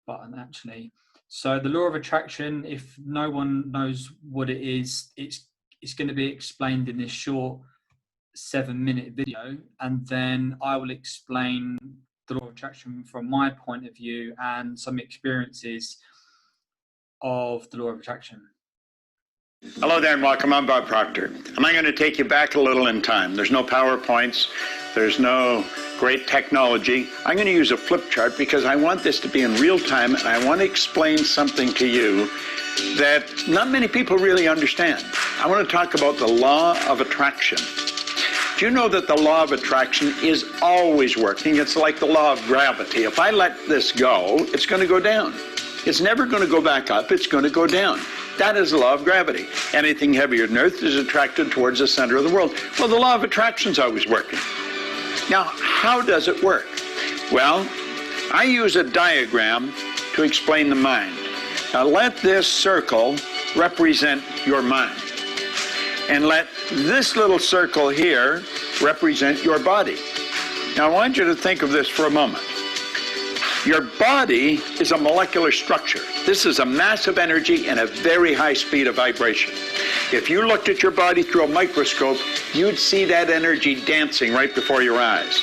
button actually. So the law of attraction, if no one knows what it is, it's going to be explained in this short 7-minute video, and then I will explain the law of attraction from my point of view and some experiences of the law of attraction. Hello there and welcome. I'm Bob Proctor, and I'm going to take you back a little in time. There's no PowerPoints, there's no great technology. I'm going to use a flip chart because I want this to be in real time, and I want to explain something to you that not many people really understand. I want to talk about the law of attraction. Do you know that the law of attraction is always working? It's like the law of gravity. If I let this go, it's going to go down. It's never going to go back up, it's going to go down. That is the law of gravity. Anything heavier than Earth is attracted towards the center of the world. Well, the law of attraction is always working. Now, how does it work? Well, I use a diagram to explain the mind. Now, let this circle represent your mind. And let this little circle here represent your body. Now, I want you to think of this for a moment. Your body is a molecular structure. This is a massive energy and a very high speed of vibration. If you looked at your body through a microscope, you'd see that energy dancing right before your eyes.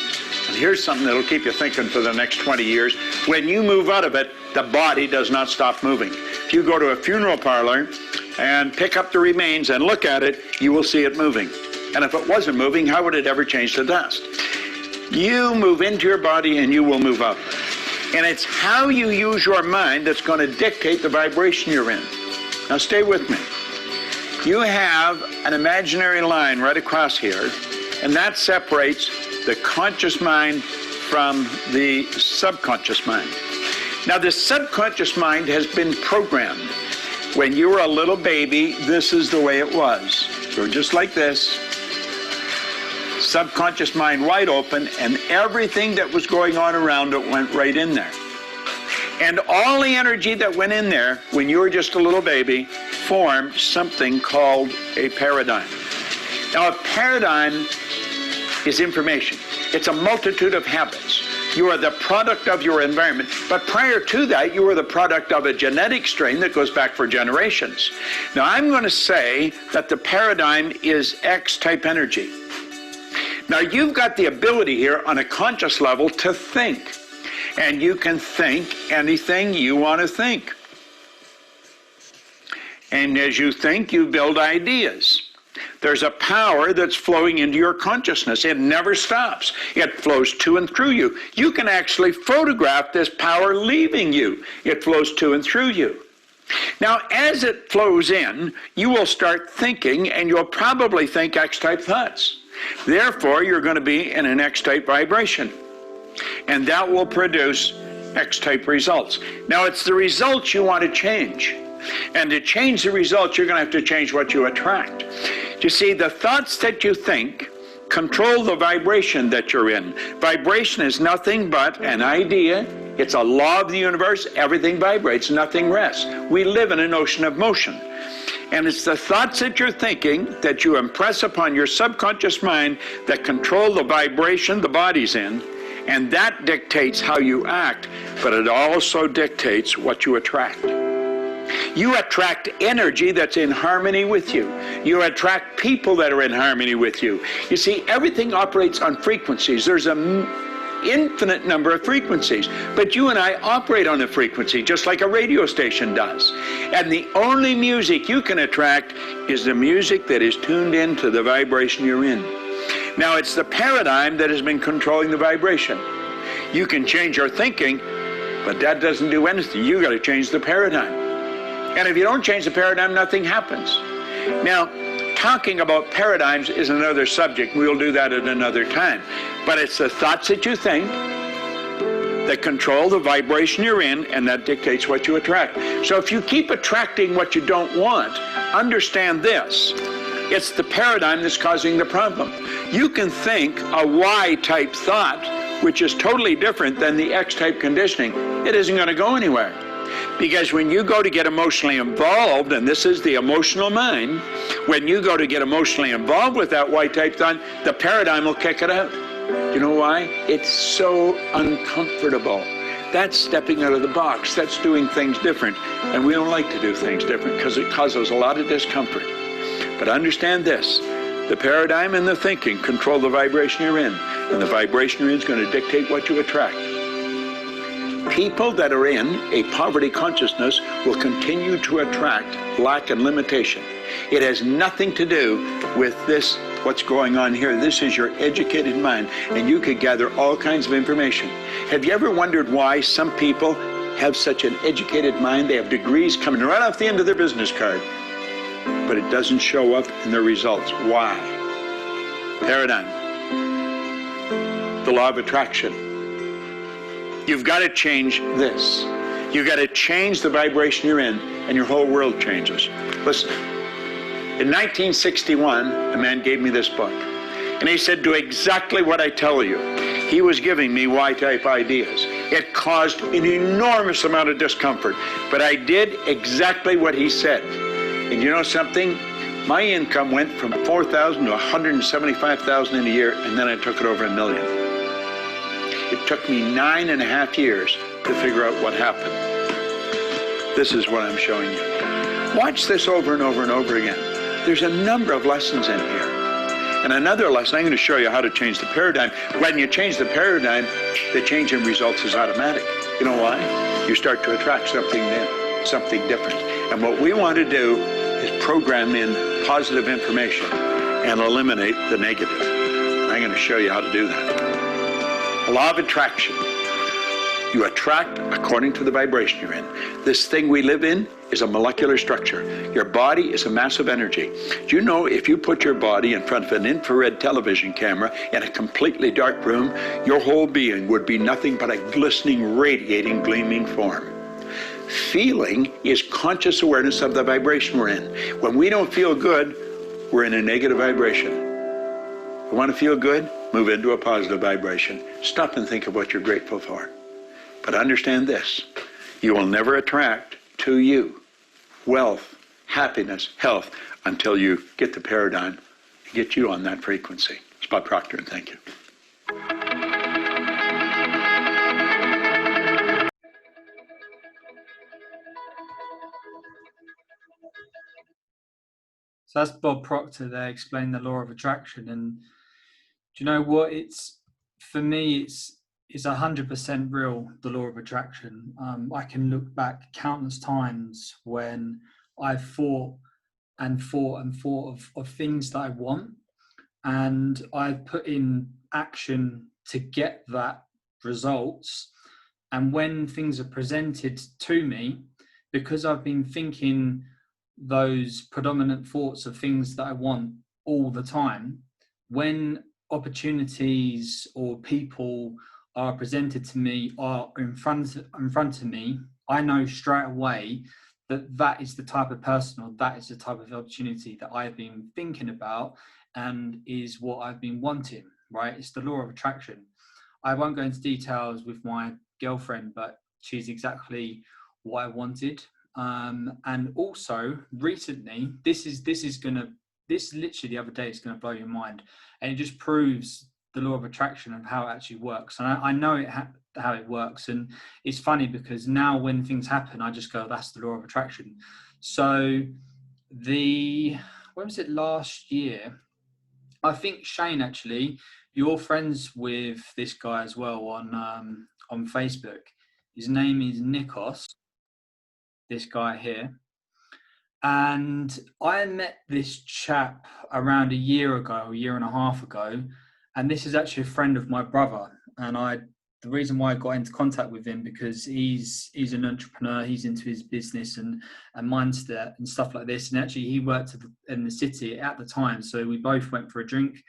And here's something that'll keep you thinking for the next 20 years. When you move out of it, the body does not stop moving. If you go to a funeral parlor and pick up the remains and look at it, you will see it moving. And if it wasn't moving, how would it ever change to dust? You move into your body and you will move out. And it's how you use your mind that's going to dictate the vibration you're in. Now stay with me. You have an imaginary line right across here, and that separates the conscious mind from the subconscious mind. Now the subconscious mind has been programmed. When you were a little baby, this is the way it was. You were just like this. Subconscious mind wide open, and everything that was going on around it went right in there. And all the energy that went in there when you were just a little baby formed something called a paradigm. Now, a paradigm is information. It's a multitude of habits. You are the product of your environment. But prior to that, you were the product of a genetic strain that goes back for generations. Now, I'm going to say that the paradigm is X-type energy. Now, you've got the ability here on a conscious level to think. And you can think anything you want to think. And as you think, you build ideas. There's a power that's flowing into your consciousness. It never stops. It flows to and through you. You can actually photograph this power leaving you. It flows to and through you. Now, as it flows in, you will start thinking, and you'll probably think X-type thoughts. Therefore, you're going to be in an X-type vibration. And that will produce X-type results. Now, it's the results you want to change. And to change the results, you're going to have to change what you attract. You see, the thoughts that you think control the vibration that you're in. Vibration is nothing but an idea. It's a law of the universe. Everything vibrates, nothing rests. We live in an ocean of motion. And it's the thoughts that you're thinking that you impress upon your subconscious mind that control the vibration the body's in, and that dictates how you act, but it also dictates what you attract. You attract energy that's in harmony with you. You attract people that are in harmony with you. You see, everything operates on frequencies. There's an infinite number of frequencies, but you and I operate on a frequency just like a radio station does. And the only music you can attract is the music that is tuned into the vibration you're in. Now, it's the paradigm that has been controlling the vibration. You can change your thinking, but that doesn't do anything. You got to change the paradigm. And if you don't change the paradigm, nothing happens. Now, talking about paradigms is another subject. We'll do that at another time. But it's the thoughts that you think that control the vibration you're in, and that dictates what you attract. So if you keep attracting what you don't want, understand this. It's the paradigm that's causing the problem. You can think a Y-type thought, which is totally different than the X-type conditioning. It isn't going to go anywhere. Because when you go to get emotionally involved, and this is the emotional mind, when you go to get emotionally involved with that Y-type thought, the paradigm will kick it out. You know why? It's so uncomfortable. That's stepping out of the box. That's doing things different. And we don't like to do things different because it causes a lot of discomfort. But understand this, the paradigm and the thinking control the vibration you're in. And the vibration you're in is going to dictate what you attract. People that are in a poverty consciousness will continue to attract lack and limitation. It has nothing to do with this, what's going on here. This is your educated mind, and you could gather all kinds of information. Have you ever wondered why some people have such an educated mind? They have degrees coming right off the end of their business card, but it doesn't show up in their results. Why? Paradigm. The law of attraction. You've got to change this. You've got to change the vibration you're in, and your whole world changes. Listen, in 1961, a man gave me this book, and he said, do exactly what I tell you. He was giving me Y-type ideas. It caused an enormous amount of discomfort, but I did exactly what he said. And you know something? My income went from $4,000 to $175,000 in a year, and then I took it over $1 million. It took me 9.5 years to figure out what happened. This is what I'm showing you. Watch this over and over and over again. There's a number of lessons in here. And another lesson, I'm going to show you how to change the paradigm. When you change the paradigm, the change in results is automatic. You know why? You start to attract something new, something different. And what we want to do is program in positive information and eliminate the negative. I'm going to show you how to do that. Law of attraction. You attract according to the vibration you're in. This thing we live in is a molecular structure. Your body is a massive energy. Do you know if you put your body in front of an infrared television camera in a completely dark room, your whole being would be nothing but a glistening, radiating, gleaming form? Feeling is conscious awareness of the vibration we're in. When we don't feel good, we're in a negative vibration. You want to feel good? Move into a positive vibration. Stop and think of what you're grateful for. But understand this, you will never attract to you wealth, happiness, health until you get the paradigm and get you on that frequency. It's Bob Proctor, and thank you. So that's Bob Proctor there explaining the law of attraction. And do you know what? For me, it's 100% real, the law of attraction. I can look back countless times when I've thought of things that I want, and I've put in action to get that results. And when things are presented to me, because I've been thinking those predominant thoughts of things that I want all the time, when opportunities or people are presented to me, are in front of me, I know straight away that that is the type of person, or that is the type of opportunity that I've been thinking about and is what I've been wanting, right? It's the law of attraction. I won't go into details with my girlfriend, but she's exactly what I wanted. And also recently, this literally the other day is going to blow your mind, and it just proves the law of attraction and how it actually works. And I know how it works, and it's funny because now when things happen, I just go, that's the law of attraction. So when was it, last year? I think Shane, actually, you're friends with this guy as well on Facebook. His name is Nikos, this guy here. And I met this chap around a year and a half ago. And this is actually a friend of my brother. And the reason why I got into contact with him, because he's an entrepreneur, he's into his business and mindset and stuff like this. And actually he worked in the city at the time. So we both went for a drink,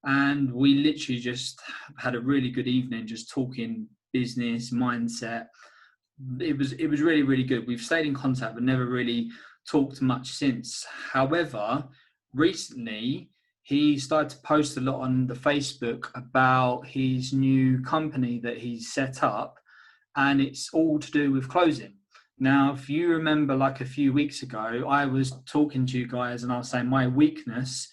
and we literally just had a really good evening, just talking business, mindset. It was really, really good. We've stayed in contact, but never really talked much since. However, recently he started to post a lot on the Facebook about his new company that he's set up, and it's all to do with closing. Now, if you remember, like a few weeks ago, I was talking to you guys and I was saying my weakness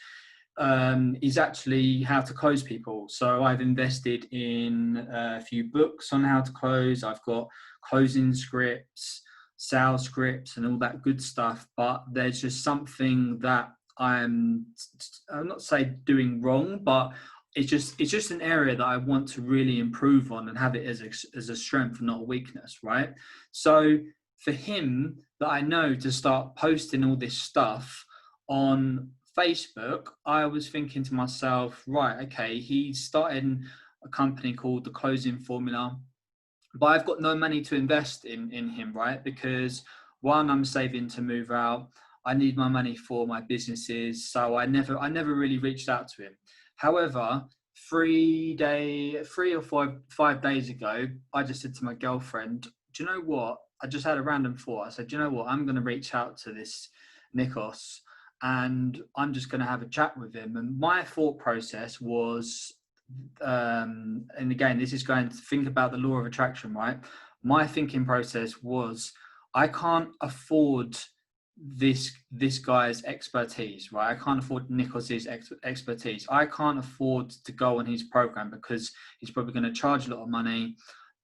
is actually how to close people. So I've invested in a few books on how to close. I've got closing scripts, sales scripts, and all that good stuff. But there's just something that I'm not say doing wrong, but it's just an area that I want to really improve on and have it as a strength and not a weakness, right? So for him, that I know to start posting all this stuff on Facebook, I was thinking to myself, right, okay, he's starting a company called The Closing Formula, but I've got no money to invest in him, right? Because one, I'm saving to move out. I need my money for my businesses, so I never really reached out to him. However, 5 days ago, I just said to my girlfriend, do you know what? I just had a random thought. I said, do you know what? I'm going to reach out to this Nikos and I'm just going to have a chat with him. And my thought process was, and again, this is going to think about the law of attraction, right? My thinking process was, I can't afford this guy's expertise, right? I can't afford Nikos's expertise. I can't afford to go on his program because he's probably going to charge a lot of money.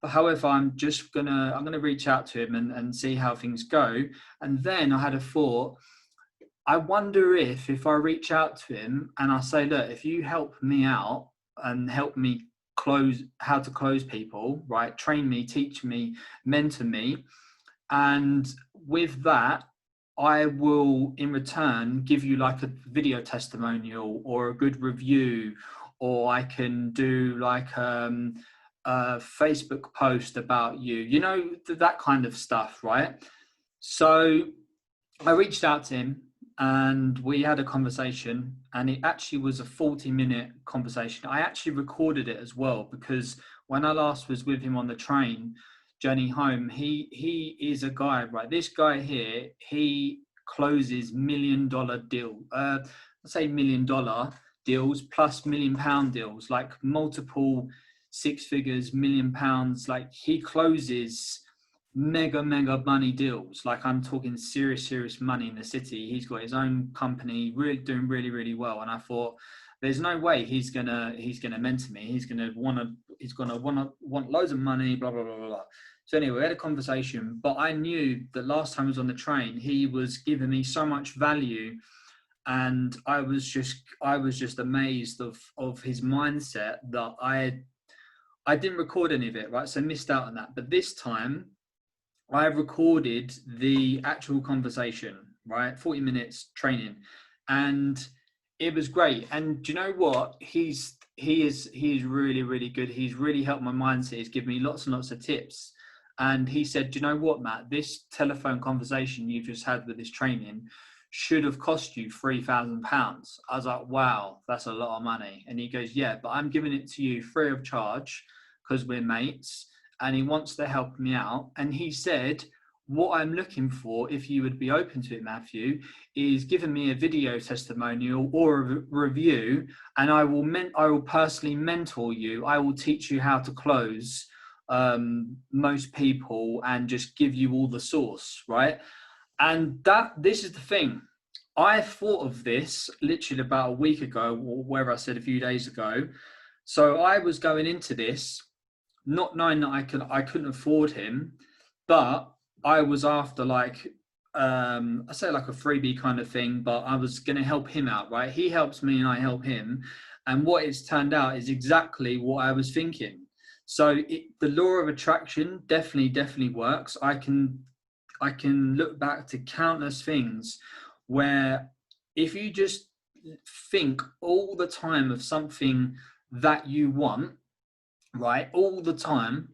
But however, I'm gonna reach out to him and see how things go. And then I had a thought, I wonder if I reach out to him and I say, look, if you help me out and help me close, how to close people, right? Train me, teach me, mentor me. And with that, I will in return give you like a video testimonial or a good review, or I can do like a Facebook post about you, you know, that kind of stuff, right? So I reached out to him and we had a conversation, and it actually was a 40-minute conversation. I actually recorded it as well, because when I last was with him on the train journey home, he is a guy, right? This guy here, he closes $1 million deal. Let's say $1 million deals plus £1 million deals, like multiple six figures, £1 million. Like he closes mega money deals. Like I'm talking serious money in the city. He's got his own company, really doing really well. And I thought, there's no way he's gonna mentor me. He's gonna want loads of money, blah blah blah blah. So anyway, we had a conversation, but I knew that last time I was on the train, he was giving me so much value, and I was just amazed of his mindset that I didn't record any of it, right? So I missed out on that. But this time, I recorded the actual conversation, right? 40 minutes training, and it was great. And do you know what? He is really good. He's really helped my mindset. He's given me lots and lots of tips. And he said, do you know what, Matt? This telephone conversation you've just had with this training should have cost you £3,000. I was like, wow, that's a lot of money. And he goes, yeah, but I'm giving it to you free of charge because we're mates. And he wants to help me out. And he said, what I'm looking for, if you would be open to it, Matthew, is giving me a video testimonial or a review, and I will personally mentor you. I will teach you how to close most people and just give you all the source, right? And this is the thing. I thought of this literally about a week ago, or wherever I said a few days ago. So I was going into this not knowing that I couldn't afford him, but I was after like I say like a freebie kind of thing, but I was going to help him out, right? He helps me and I help him, and what it's turned out is exactly what I was thinking. So the law of attraction definitely works. I can look back to countless things where if you just think all the time of something that you want, right, all the time,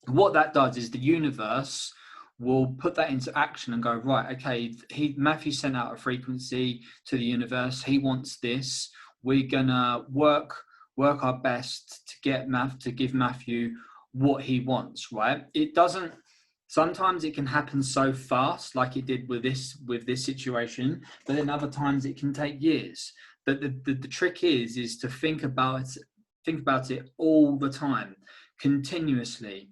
what that does is the universe will put that into action and go, right, okay, Matthew sent out a frequency to the universe. He wants this. We're gonna work our best to give Matthew what he wants, right? It doesn't, sometimes it can happen so fast, like it did with this situation, but then other times it can take years. But the trick is to think about it all the time, continuously.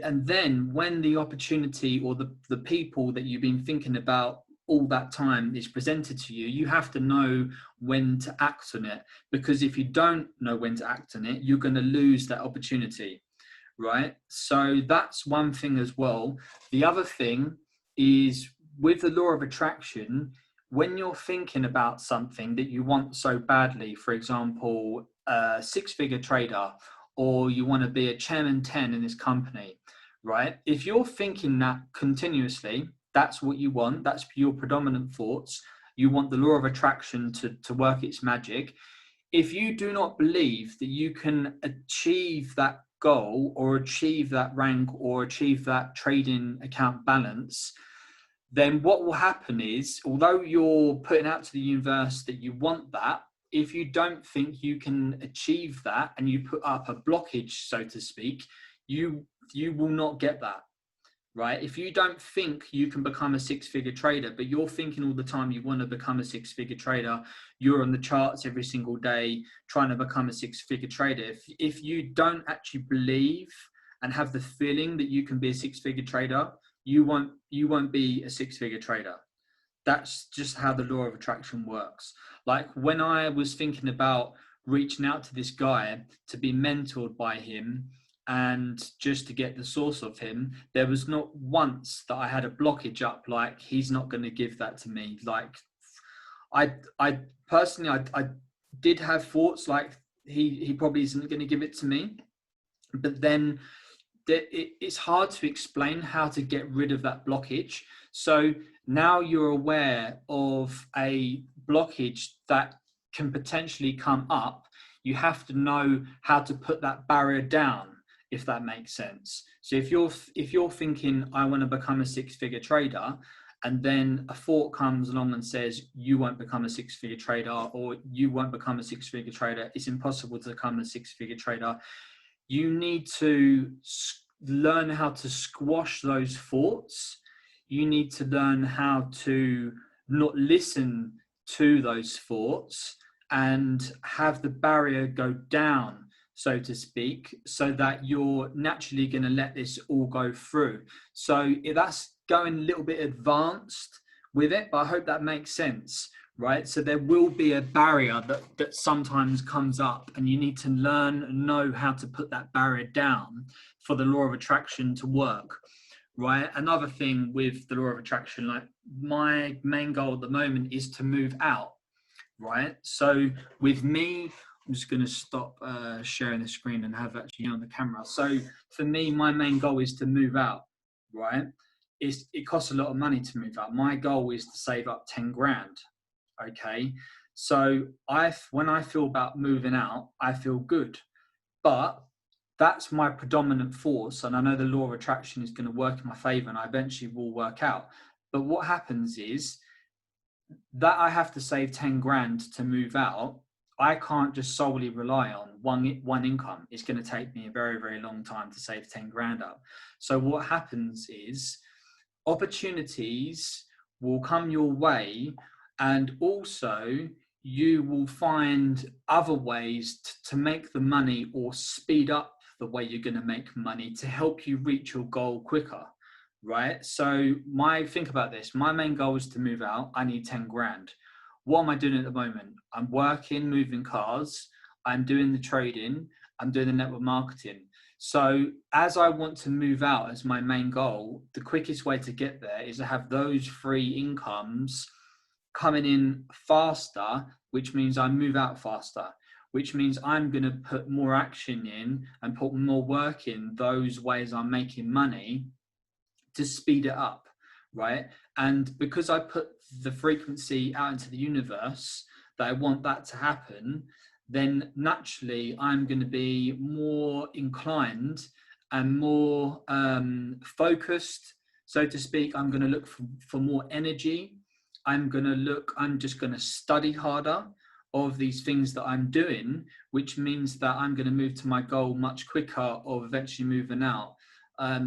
And then when the opportunity or the people that you've been thinking about all that time is presented to you, you have to know when to act on it, because if you don't know when to act on it, you're going to lose that opportunity, right? So that's one thing as well. The other thing is, with the law of attraction, when you're thinking about something that you want so badly, for example, a six-figure trader, or you want to be a chairman 10 in this company, right? If you're thinking that continuously, that's what you want, that's your predominant thoughts, you want the law of attraction to work its magic. If you do not believe that you can achieve that goal, or achieve that rank, or achieve that trading account balance, then what will happen is, although you're putting out to the universe that you want that, if you don't think you can achieve that and you put up a blockage, so to speak, you will not get that, right? If you don't think you can become a six-figure trader, but you're thinking all the time you want to become a six-figure trader, you're on the charts every single day trying to become a six-figure trader. If you don't actually believe and have the feeling that you can be a six-figure trader, you won't be a six-figure trader. That's just how the law of attraction works. Like when I was thinking about reaching out to this guy to be mentored by him and just to get the source of him, there was not once that I had a blockage up, like he's not going to give that to me. Like I personally, I did have thoughts like he probably isn't going to give it to me, but then it's hard to explain how to get rid of that blockage. So now you're aware of a blockage that can potentially come up. You have to know how to put that barrier down, if that makes sense. So if you're thinking, I want to become a six-figure trader, and then a thought comes along and says, you won't become a six-figure trader, or you won't become a six-figure trader, it's impossible to become a six-figure trader, you need to learn how to squash those thoughts. You need to learn how to not listen to those thoughts and have the barrier go down, so to speak, so that you're naturally going to let this all go through. So that's going a little bit advanced with it, but I hope that makes sense. Right, so there will be a barrier that sometimes comes up, and you need to learn and know how to put that barrier down for the law of attraction to work. Right, another thing with the law of attraction, like my main goal at the moment is to move out. Right, so with me, I'm just going to stop sharing the screen and have actually on the camera. So for me, my main goal is to move out. Right, it costs a lot of money to move out. My goal is to save up 10 grand. Okay, so when I feel about moving out, I feel good, but that's my predominant force, and I know the law of attraction is going to work in my favor, and I eventually will work out. But what happens is that I have to save 10 grand to move out. I can't just solely rely on one income. It's going to take me a very, very long time to save 10 grand up. So what happens is opportunities will come your way, and also you will find other ways to make the money, or speed up the way you're going to make money to help you reach your goal quicker, right? So think about this. My main goal is to move out. I need 10 grand. What am I doing at the moment? I'm working, moving cars. I'm doing the trading. I'm doing the network marketing. So as I want to move out as my main goal, the quickest way to get there is to have those three incomes coming in faster, which means I move out faster, which means I'm going to put more action in and put more work in those ways I'm making money to speed it up, right? And because I put the frequency out into the universe that I want that to happen, then naturally I'm going to be more inclined and more focused, so to speak. I'm going to look for more energy. I'm just going to study harder of these things that I'm doing, which means that I'm going to move to my goal much quicker of eventually moving out.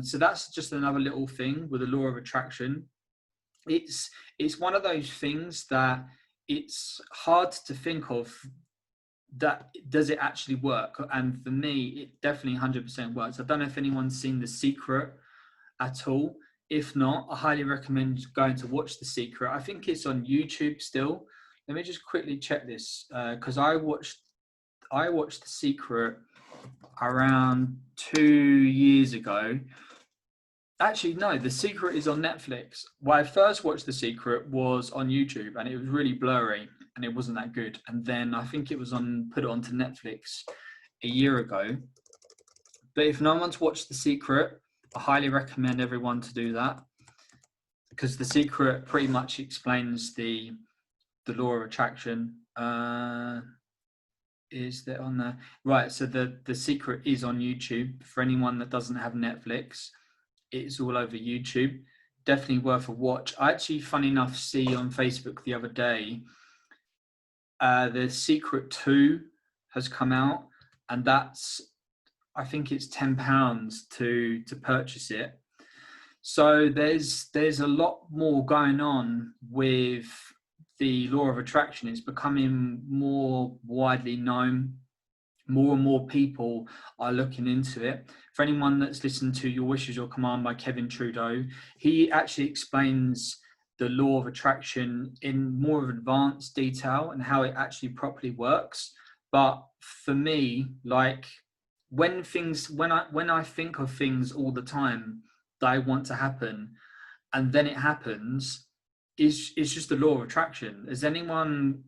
So that's just another little thing with the law of attraction. It's one of those things that it's hard to think of, that does it actually work? And for me, it definitely 100% works. I don't know if anyone's seen The Secret at all. If not, I highly recommend going to watch The Secret. I think it's on YouTube still. Let me just quickly check this, because I watched The Secret around 2 years ago. Actually, no, The Secret is on Netflix. When I first watched The Secret was on YouTube, and it was really blurry and it wasn't that good. And then I think it was put it onto Netflix a year ago. But if no one's watched The Secret, I highly recommend everyone to do that, because The Secret pretty much explains the law of attraction. Is that on there? Right, so the Secret is on YouTube. For anyone that doesn't have Netflix, it's all over YouTube. Definitely worth a watch. I actually, funny enough, see on Facebook the other day, The Secret 2 has come out, and that's, I think it's £10 to purchase it. So there's a lot more going on with the law of attraction. It's becoming more widely known. More and more people are looking into it. For anyone that's listened to Your Wish Is Your Command by Kevin Trudeau, he actually explains the law of attraction in more of advanced detail and how it actually properly works. But for me, like when I think of things all the time that I want to happen, and then it happens, it's just the law of attraction. Does anyone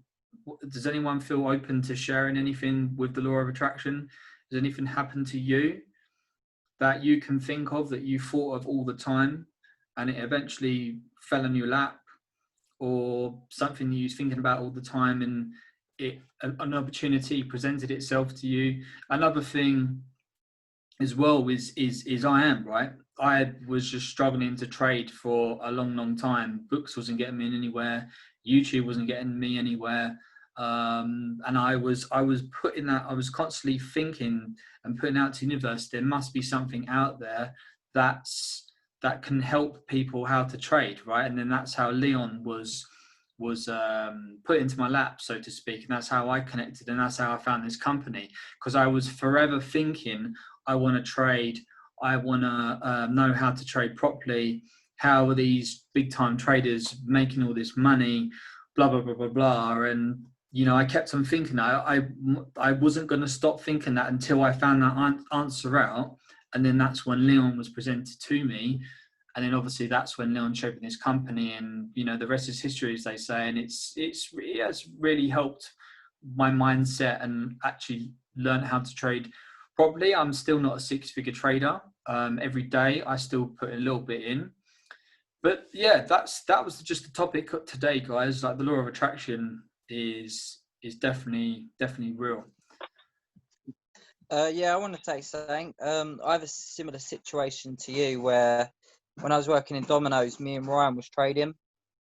feel open to sharing anything with the law of attraction? Has anything happened to you that you can think of that you thought of all the time and it eventually fell in your lap, or something you was thinking about all the time and an opportunity presented itself to you? Another thing as well is I was just struggling to trade for a long time. Books wasn't getting me anywhere. YouTube wasn't getting me anywhere. And I was constantly thinking and putting out to the universe, there must be something out there that can help people how to trade, right? And then that's how Leon was put into my lap, so to speak, and that's how I connected, and that's how I found this company, because I was forever thinking, I want to trade, I want to know how to trade properly. How are these big time traders making all this money? Blah blah blah blah blah. And I kept on thinking. I wasn't going to stop thinking that until I found that answer out. And then that's when Leon was presented to me. And then obviously that's when Leon showed me this company, and the rest is history, as they say. And it has really helped my mindset and actually learn how to trade properly. I'm still not a six-figure trader. Every day I still put a little bit in. But yeah, that was just the topic today, guys. Like, the law of attraction is definitely real. Yeah, I want to say something. I have a similar situation to you, where when I was working in Domino's, me and Ryan was trading,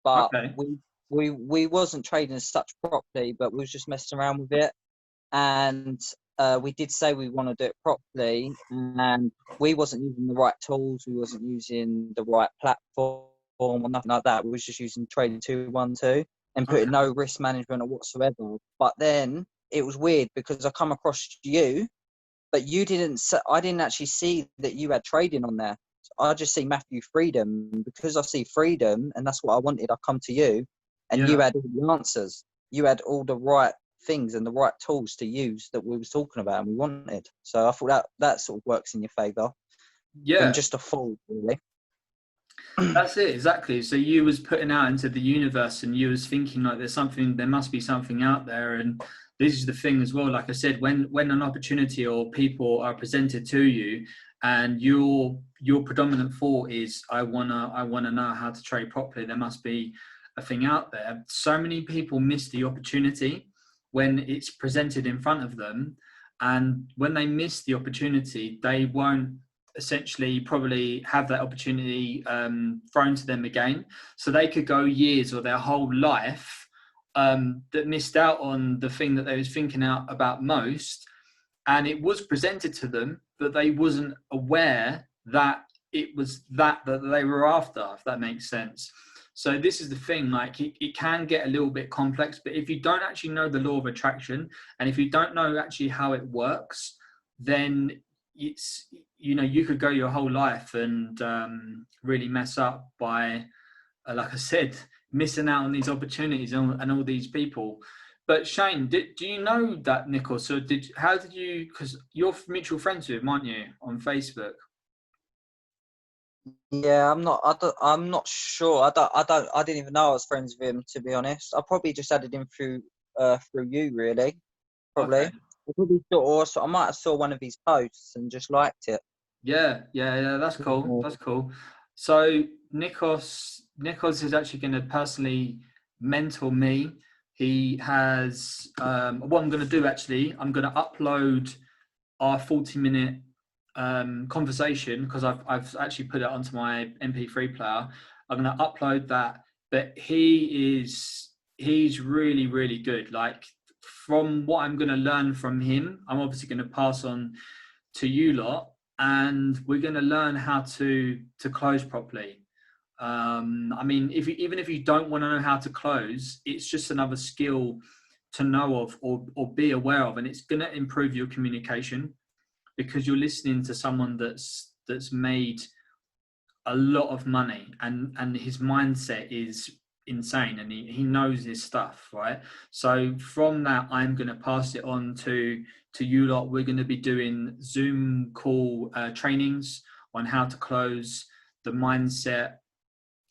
but Okay. we wasn't trading as such properly, but we was just messing around with it. And we did say we want to do it properly, and we wasn't using the right tools, we wasn't using the right platform or nothing like that. We was just using trading 212 and putting no risk management or whatsoever. But then it was weird, because I come across you, but I didn't actually see that you had trading on there. I just see Matthew Freedom. Because I see freedom and that's what I wanted, I come to you, and you had all the answers. You had all the right things and the right tools to use that we was talking about and we wanted. So I thought that sort of works in your favour. Yeah. Than just a fool, really. That's it, exactly. So you was putting out into the universe, and you was thinking, like, there must be something out there. And this is the thing as well. Like I said, when an opportunity or people are presented to you, and your predominant thought is, I wanna know how to trade properly, there must be a thing out there. So many people miss the opportunity when it's presented in front of them, and when they miss the opportunity, they won't essentially probably have that opportunity thrown to them again. So they could go years or their whole life that missed out on the thing that they was thinking out about most, and it was presented to them, but they wasn't aware that it was that they were after, if that makes sense. So this is the thing, like, it can get a little bit complex, but if you don't actually know the law of attraction, and if you don't know actually how it works, then you know, you could go your whole life and really mess up by, like I said, missing out on these opportunities and all these people. But Shane, do you know that Nicholas? So how did you? Because you're mutual friends with him, aren't you, on Facebook? Yeah, I'm not sure. I didn't even know I was friends with him, to be honest. I probably just added him through you, really. Probably. Okay. I probably I might have saw one of his posts and just liked it. Yeah. That's cool. That's cool. So Nikos is actually going to personally mentor me. He has what I'm going to do. Actually, I'm going to upload our 40-minute conversation, because I've actually put it onto my MP3 player. I'm going to upload that. But he's really, really good. Like, from what I'm going to learn from him, I'm obviously going to pass on to you lot, and we're going to learn how to close properly. I mean, even if you don't want to know how to close, it's just another skill to know of, or be aware of, and it's going to improve your communication, because you're listening to someone that's made a lot of money, and his mindset is insane, and he knows his stuff, right? So from that, I'm going to pass it on to you lot. We're going to be doing Zoom call trainings on how to close, the mindset.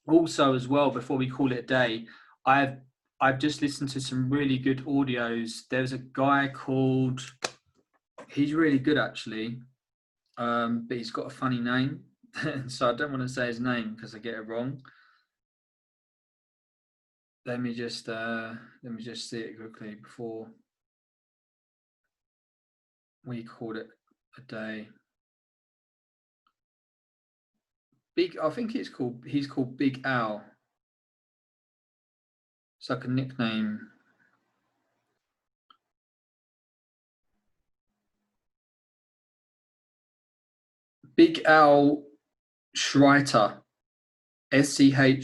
Also, as well, before we call it a day, I've just listened to some really good audios. There's a guy called, he's really good actually, but he's got a funny name. So I don't want to say his name because I get it wrong. Let me just see it quickly before we call it a day. I think he's called Big Al. It's like a nickname. Big Al Schreiter. SCHREITER.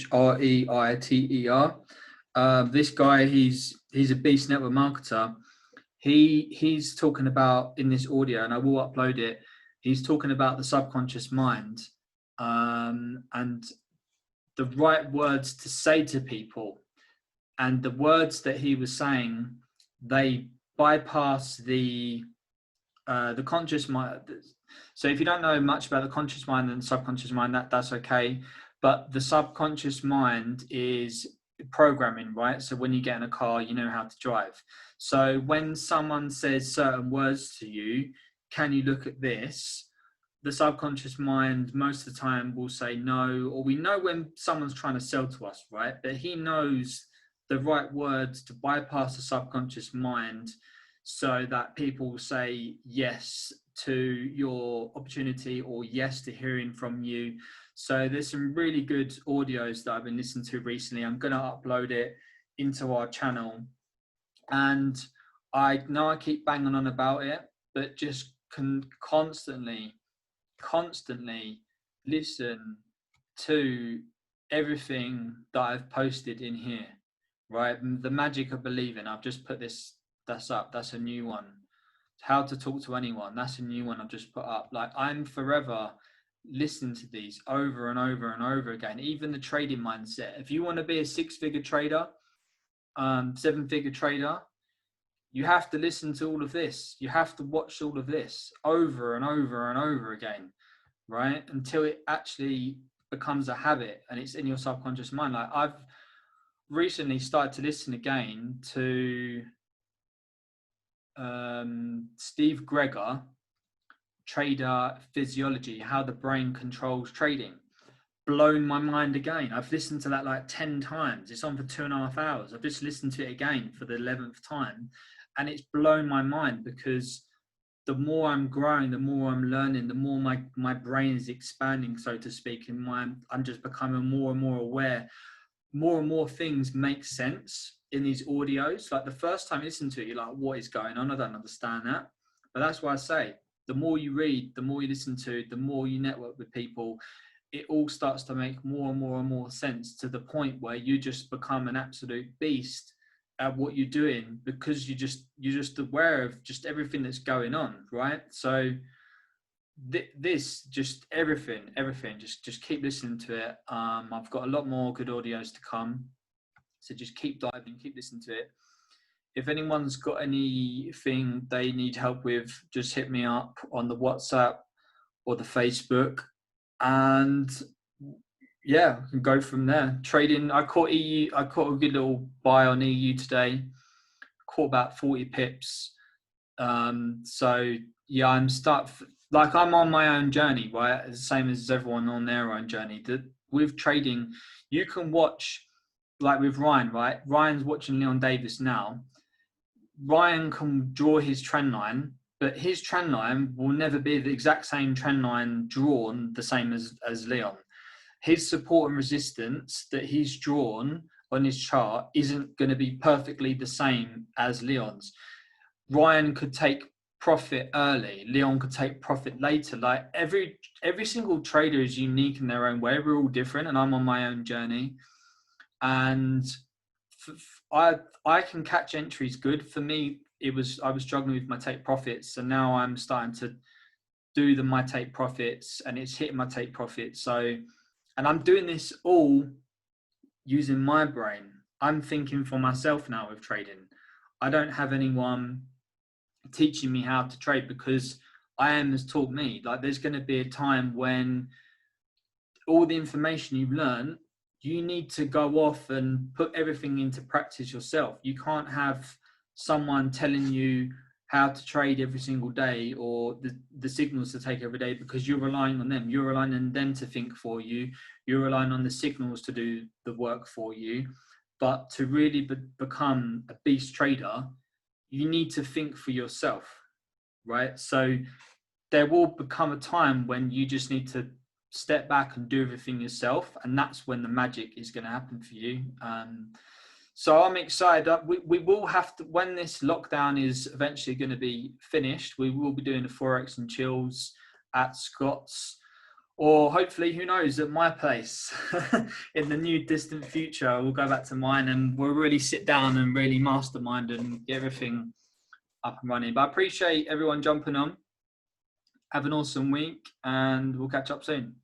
This guy, he's a beast network marketer. He's talking about, in this audio, and I will upload it, he's talking about the subconscious mind, and the right words to say to people. And the words that he was saying, they bypass the conscious mind. So if you don't know much about the conscious mind and the subconscious mind, that's okay. But the subconscious mind is programming, right? So when you get in a car, you know how to drive. So when someone says certain words to you, can you look at this? The subconscious mind most of the time will say no, or we know when someone's trying to sell to us, right? But he knows the right words to bypass the subconscious mind, so that people say yes to your opportunity, or yes to hearing from you. So there's some really good audios that I've been listening to recently. I'm going to upload it into our channel, and I know I keep banging on about it, but just can constantly listen to everything that I've posted in here, right? The magic of believing. I've just put that's up. That's a new one. How to talk to anyone. That's a new one I've just put up. Like, I'm forever listening to these over and over and over again. Even the trading mindset. If you want to be a 6-figure trader, 7-figure trader, you have to listen to all of this. You have to watch all of this over and over and over again, right? Until it actually becomes a habit and it's in your subconscious mind. Like, I've recently started to listen again to Steve Greger, Trader Physiology, how the brain controls trading. Blown my mind again. I've listened to that like 10 times. It's on for 2.5 hours. I've just listened to it again for the 11th time, and it's blown my mind, because the more I'm growing, the more I'm learning, the more my brain is expanding, so to speak, and I'm just becoming more and more aware. More and more things make sense in these audios. Like, the first time you listen to it, you're like, what is going on? I don't understand that. But that's why I say, the more you read, the more you listen to, the more you network with people, it all starts to make more and more and more sense, to the point where you just become an absolute beast at what you're doing, because you're just aware of just everything that's going on, right? So this just everything, just keep listening to it. I've got a lot more good audios to come, so just keep diving, keep listening to it. If anyone's got anything they need help with, just hit me up on the WhatsApp or the Facebook, and yeah, I can go from there. Trading, I caught a good little buy on EU today, caught about 40 pips. So yeah, I'm on my own journey, right? The same as everyone on their own journey. That with trading, you can watch, like with Ryan, right? Ryan's watching Leon Davis now. Ryan can draw his trend line, but his trend line will never be the exact same trend line drawn the same as Leon. His support and resistance that he's drawn on his chart isn't going to be perfectly the same as Leon's. Ryan could take profit early, Leon could take profit later. Like every single trader is unique in their own way. We're all different, and I'm on my own journey. And I can catch entries good. For me, I was struggling with my take profits, and now I'm starting to do my take profits, and it's hitting my take profits. So, and I'm doing this all using my brain. I'm thinking for myself now with trading. I don't have anyone teaching me how to trade, because IM has taught me, like, there's going to be a time when all the information you've learned, you need to go off and put everything into practice yourself. You can't have someone telling you how to trade every single day, or the signals to take every day, because you're relying on them. You're relying on them to think for you. You're relying on the signals to do the work for you. But to really become a beast trader, you need to think for yourself, right? So there will become a time when you just need to step back and do everything yourself, and that's when the magic is going to happen for you. So I'm excited. We will have to, when this lockdown is eventually going to be finished, we will be doing the Forex and Chills at Scott's, or hopefully, who knows, at my place in the new distant future. We'll go back to mine, and we'll really sit down and really mastermind and get everything up and running. But I appreciate everyone jumping on. Have an awesome week, and we'll catch up soon.